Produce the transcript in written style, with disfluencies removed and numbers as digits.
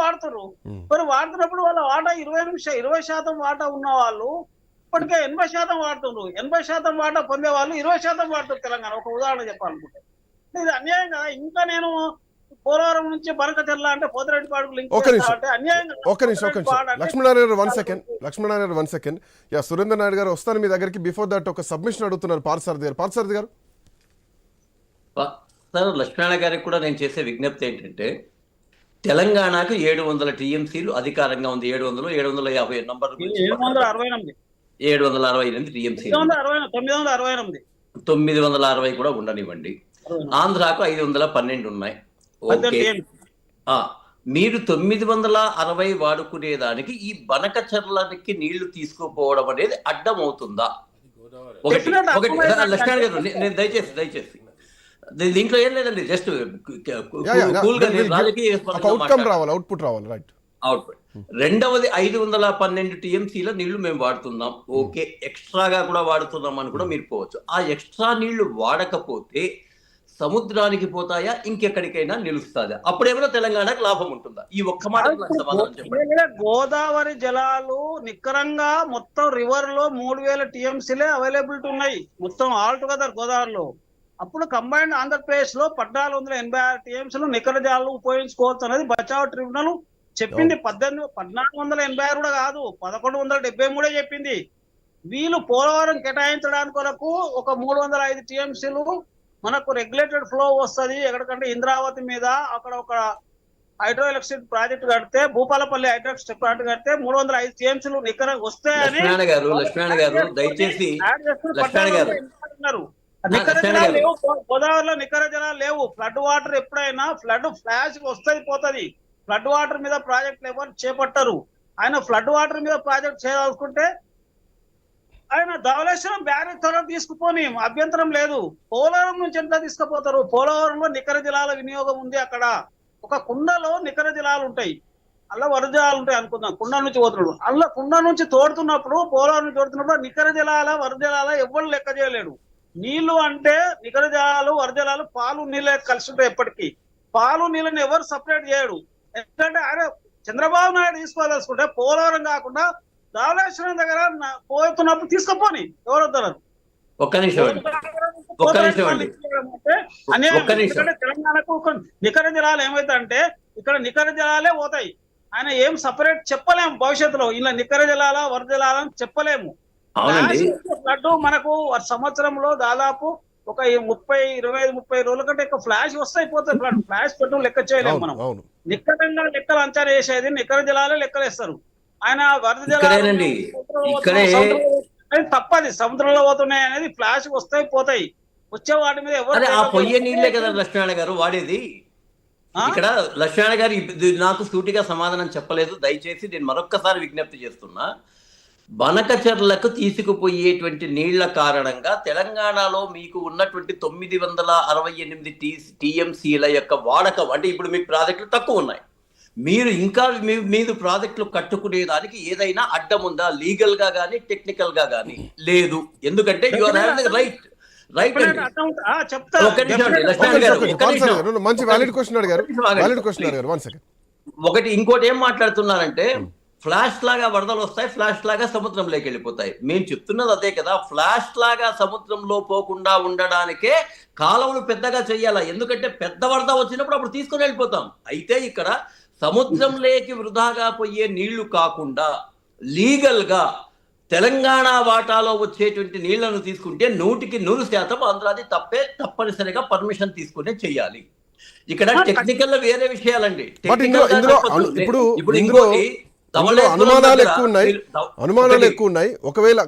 వాడుతున్నారు. మరి వాడుతున్నప్పుడు వాళ్ళ వాటా 20% వాటా ఉన్న వాళ్ళు ఇప్పటికే 80% వాడుతున్నారు. 80% వాటా పొందే వాళ్ళు 20% వాడుతారు తెలంగాణ. ఒక ఉదాహరణ చెప్పాలనుకుంటే ఇది అన్యాయం కదా. ఇంకా నేను పోలవరం నుంచి బనకచెర్ల అంటే పోతిరెడ్డిపాడుకు లింక్ అంటే అన్యాయం కదా. ఒక్క నిమిషం లక్ష్మీనారాయణ గారు 1 సెకండ్. యా, సురేందర్ నాయుడు గారు వస్తాను మీ దగ్గరికి. బిఫోర్ దట్ ఒక సబ్మిషన్ అడుగుతున్నారు పార్థసారథి గారు. సార్, లక్ష్మీనారాయణ గారికి కూడా నేను చేసే విజ్ఞప్తి ఏంటంటే, తెలంగాణకు 700 టీఎంసీలు అధికారంగా ఉంది. 750 నంబర్ 768 టీఎంసీలు, 960 కూడా ఉండనివ్వండి. ఆంధ్రాకు 512 ఉన్నాయి. ఓకే, మీరు 960 వాడుకునేదానికి ఈ బనకచెర్లకి నీళ్లు తీసుకుపోవడం అనేది అడ్డం అవుతుందా? ఒకటి లక్ష్మణ్ గారు, నేను దయచేసి దీంట్లో ఏం లేదండి, జస్ట్ అవుట్పుట్. రెండవది 512 టీఎంసీల నీళ్లు మేము వాడుతున్నాం. ఓకే, ఎక్స్ట్రాగా కూడా వాడుతున్నాం అని కూడా మీరు పోవచ్చు. ఆ ఎక్స్ట్రా నీళ్లు వాడకపోతే సముద్రానికి పోతాయా, ఇంకెక్కడికైనా నిలుస్తుందా? అప్పుడేమైనా తెలంగాణకు లాభం ఉంటుందా? ఈ ఒక్క మాట సమాధానం చెప్పండి. గోదావరి జలాలు నిక్కరంగా మొత్తం రివర్ లో 3000 టీఎంసీలే అవైలబిలిటీ ఉన్నాయి మొత్తం ఆల్ టుగెదర్ గోదావరిలో. అప్పుడు కంబైన్డ్ ఆంధ్రప్రదేశ్ లో 1486 టీఎంసీలు నికర జలాలు ఉపయోగించుకోవచ్చు అనేది బచావ్ ట్రిబ్యునల్ చెప్పింది. 1486 కూడా కాదు, 1173 చెప్పింది. వీళ్ళు పోలవరం కేటాయించడానికి కొరకు ఒక 305 టీఎంసీలు మనకు రెగ్యులేటెడ్ ఫ్లో వస్తుంది. ఎక్కడికంటే ఇంద్రావతి మీద అక్కడ ఒక హైడ్రో ఎలక్ట్రిసిటీ ప్రాజెక్ట్ కడితే, భూపాలపల్లి హైడ్రో ఎలక్ట్రిసిటీ ప్రాజెక్ట్ కడితే 305 టీఎంసీలు నికర వస్తాయని దయచేసి నికర జలాలు లేవు గోదావరిలో. నికర జలాలు లేవు. ఫ్లడ్ వాటర్ ఎప్పుడైనా ఫ్లడ్ ఫ్లాష్ వస్తుంది పోతుంది. ఫ్లడ్ వాటర్ మీద ప్రాజెక్టులు ఎవరు చేపట్టరు. ఆయన ఫ్లడ్ వాటర్ మీద ప్రాజెక్ట్ చేయాలనుకుంటే ఆయన ధవళేశ్వరం బ్యారేజ్ త్వరగా తీసుకుపోని అభ్యంతరం లేదు. పోలవరం నుంచి ఎంత తీసుకుపోతారు? పోలవరంలో నికర జలాల వినియోగం ఉంది. అక్కడ ఒక కుండలో నికర జలాలు ఉంటాయి, అలా వరద జలాలు ఉంటాయి అనుకుందాం. కుండ నుంచి పోతున్నాడు, అలా కుండ నుంచి తోడుతున్నప్పుడు, పోలవరం నుంచి తోడుతున్నప్పుడు నికర జలాల వరద జలాల ఎవ్వరు లెక్క చేయలేడు. నీళ్లు అంటే నికర జలాలు వరద జలాలు పాలు నీళ్ళ కలిసి ఉంటాయి. ఎప్పటికీ పాలు నీళ్ళని ఎవరు సపరేట్ చేయడు. ఎందుకంటే ఆయన చంద్రబాబు నాయుడు తీసుకోవాలనుకుంటే పోలవరం కాకుండా ధవళేశ్వరం దగ్గర పోతున్నప్పుడు తీసుకుపోని ఎవరు వద్దరు. తెలంగాణకు నికర జలాలు ఏమైతే ఇక్కడ నికర జలాలే పోతాయి. ఆయన ఏం సపరేట్ చెప్పలేము భవిష్యత్తులో, ఇలా నికర జలాల వరద జలాలని చెప్పలేము. ఫ్లడ్ మనకు సంవత్సరంలో దాదాపు ఒక 25-30 రోజుల కంటే ఎక్కువ ఫ్లాష్ వస్తాయి పోతాయి. ఫ్లాష్ పెట్టడం లెక్క చేయలేము మనం. నికరంగా లెక్కలు అంచనా వేసేది నికర జలాలే లెక్కలేస్తారు. ఆయన వరద జలాలు తప్పది, సముద్రంలో పోతున్నాయి అనేది ఫ్లాష్ వస్తాయి పోతాయి. వచ్చే వాటి మీద ఎవరు పొయ్యే నీళ్ళే కదా లక్ష్మణ గారు వాడేది. ఇక్కడ లక్ష్మణ గారు నాకు సూటిగా సమాధానం చెప్పలేదు. దయచేసి నేను మరొక్కసారి విజ్ఞప్తి చేస్తున్నా. బనకచెర్లకు తీసుకుపోయేటువంటి నీళ్ల కారణంగా తెలంగాణలో మీకు ఉన్నటువంటి 968 టీఎంసీల యొక్క వాడకం, అంటే ఇప్పుడు మీకు ప్రాజెక్టులు తక్కువ ఉన్నాయి, మీరు ఇంకా మీద ప్రాజెక్టులు కట్టుకునేదానికి ఏదైనా అడ్డం ఉందా? లీగల్ గా కానీ టెక్నికల్ గా కానీ లేదు. ఎందుకంటే యు ఆర్ హ్యావింగ్ రైట్ ఒకటి. ఇంకోటి ఏం మాట్లాడుతున్నారంటే ఫ్లాష్ లాగా వరదలు వస్తాయి, ఫ్లాష్ లాగా సముద్రంలోకి వెళ్ళిపోతాయి. మేము చెప్తున్నది అదే కదా. ఫ్లాష్ లాగా సముద్రంలో పోకుండా ఉండడానికే కాలువలు పెద్దగా చెయ్యాలా. ఎందుకంటే పెద్ద వరద వచ్చినప్పుడు అప్పుడు తీసుకొని వెళ్ళిపోతాం. అయితే ఇక్కడ సముద్రంలోకి వృధాగా పోయే నీళ్లు కాకుండా లీగల్ గా తెలంగాణ వాటాలో వచ్చేటువంటి నీళ్లను తీసుకుంటే 100% ఆంధ్రాది తప్పనిసరిగా పర్మిషన్ తీసుకునే చెయ్యాలి. ఇక్కడ టెక్నికల్ లో వేరే విషయాలండి. అనుమానాలు ఎక్కువ ఉన్నాయి. ఒకవేళ